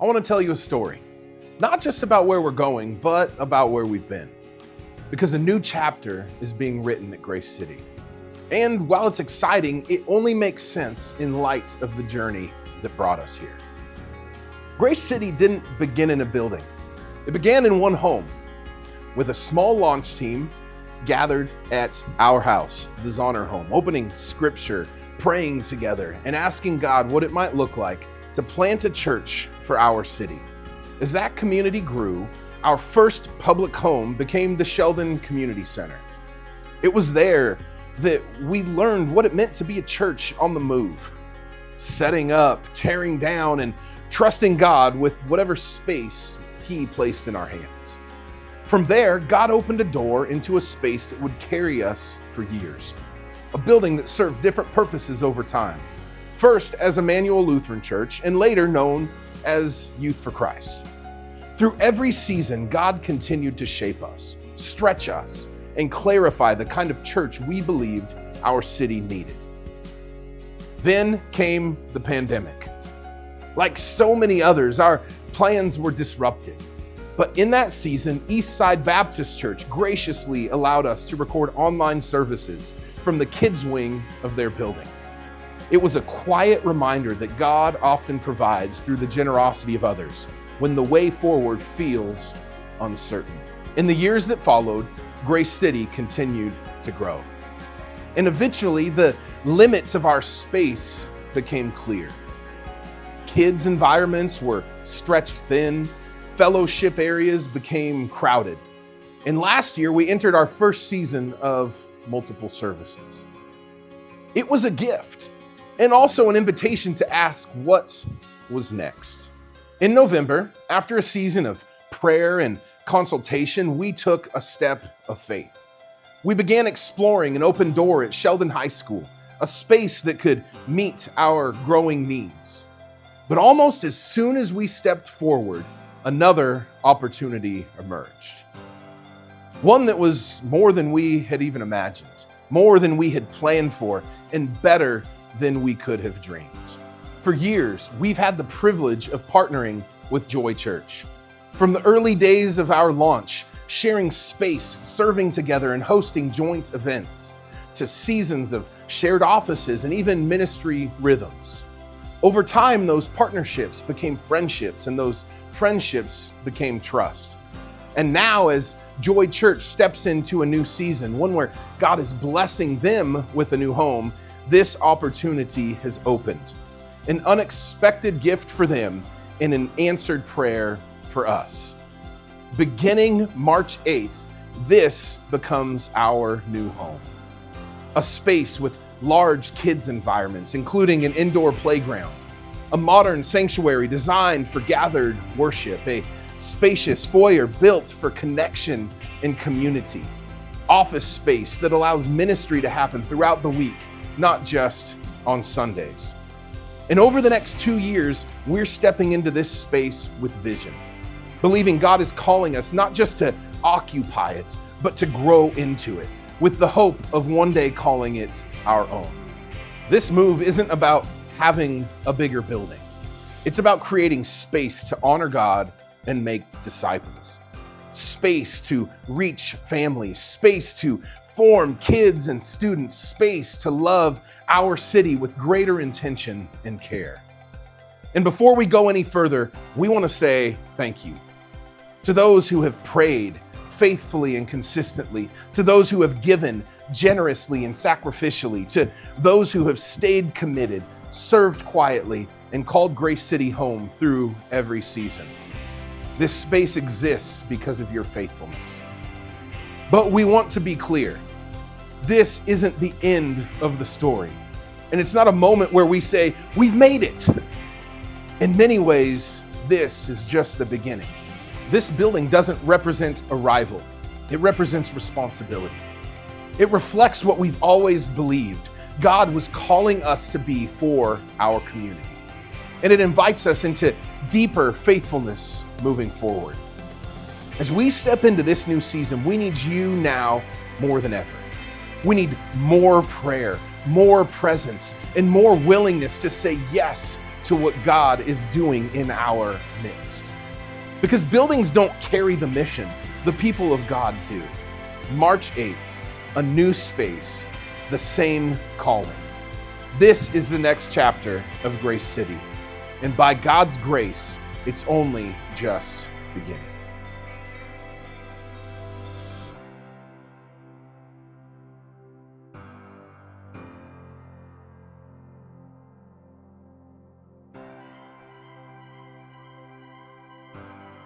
I want to tell you a story, not just about where we're going, but about where we've been. Because a new chapter is being written at Grace City. And while it's exciting, it only makes sense in light of the journey that brought us here. Grace City didn't begin in a building. It began in one home, with a small launch team gathered at our house, the Zahner home, opening scripture, praying together, and asking God what it might look like to plant a church for our city. As that community grew, our first public home became the Sheldon Community Center. It was there that we learned what it meant to be a church on the move, setting up, tearing down, and trusting God with whatever space He placed in our hands. From there, God opened a door into a space that would carry us for years, a building that served different purposes over time. First as Emmanuel Lutheran Church, and later known as Youth for Christ. Through every season, God continued to shape us, stretch us, and clarify the kind of church we believed our city needed. Then came the pandemic. Like so many others, our plans were disrupted. But in that season, Eastside Baptist Church graciously allowed us to record online services from the kids' wing of their building. It was a quiet reminder that God often provides through the generosity of others when the way forward feels uncertain. In the years that followed, Grace City continued to grow. And eventually, the limits of our space became clear. Kids' environments were stretched thin, fellowship areas became crowded. And last year, we entered our first season of multiple services. It was a gift and also an invitation to ask what was next. In November, after a season of prayer and consultation, we took a step of faith. We began exploring an open door at Sheldon High School, a space that could meet our growing needs. But almost as soon as we stepped forward, another opportunity emerged. One that was more than we had even imagined, more than we had planned for, and better than we could have dreamed. For years, we've had the privilege of partnering with Joy Church. From the early days of our launch, sharing space, serving together, and hosting joint events, to seasons of shared offices and even ministry rhythms. Over time, those partnerships became friendships, and those friendships became trust. And now, as Joy Church steps into a new season, one where God is blessing them with a new home, this opportunity has opened. An unexpected gift for them and an answered prayer for us. Beginning March 8th, this becomes our new home. A space with large kids' environments, including an indoor playground, a modern sanctuary designed for gathered worship, a spacious foyer built for connection and community, office space that allows ministry to happen throughout the week, not just on Sundays. And over the next 2 years, we're stepping into this space with vision, believing God is calling us not just to occupy it, but to grow into it, with the hope of one day calling it our own. This move isn't about having a bigger building. It's about creating space to honor God and make disciples. Space to reach families, space to form kids and students, space to love our city with greater intention and care. And before we go any further, we want to say thank you to those who have prayed faithfully and consistently, to those who have given generously and sacrificially, to those who have stayed committed, served quietly, and called Grace City home through every season. This space exists because of your faithfulness. But we want to be clear. This isn't the end of the story. And it's not a moment where we say, we've made it. In many ways, this is just the beginning. This building doesn't represent arrival. It represents responsibility. It reflects what we've always believed God was calling us to be for our community. And it invites us into deeper faithfulness moving forward. As we step into this new season, we need you now more than ever. We need more prayer, more presence, and more willingness to say yes to what God is doing in our midst. Because buildings don't carry the mission, the people of God do. March 8th, a new space, the same calling. This is the next chapter of Grace City. And by God's grace, it's only just beginning.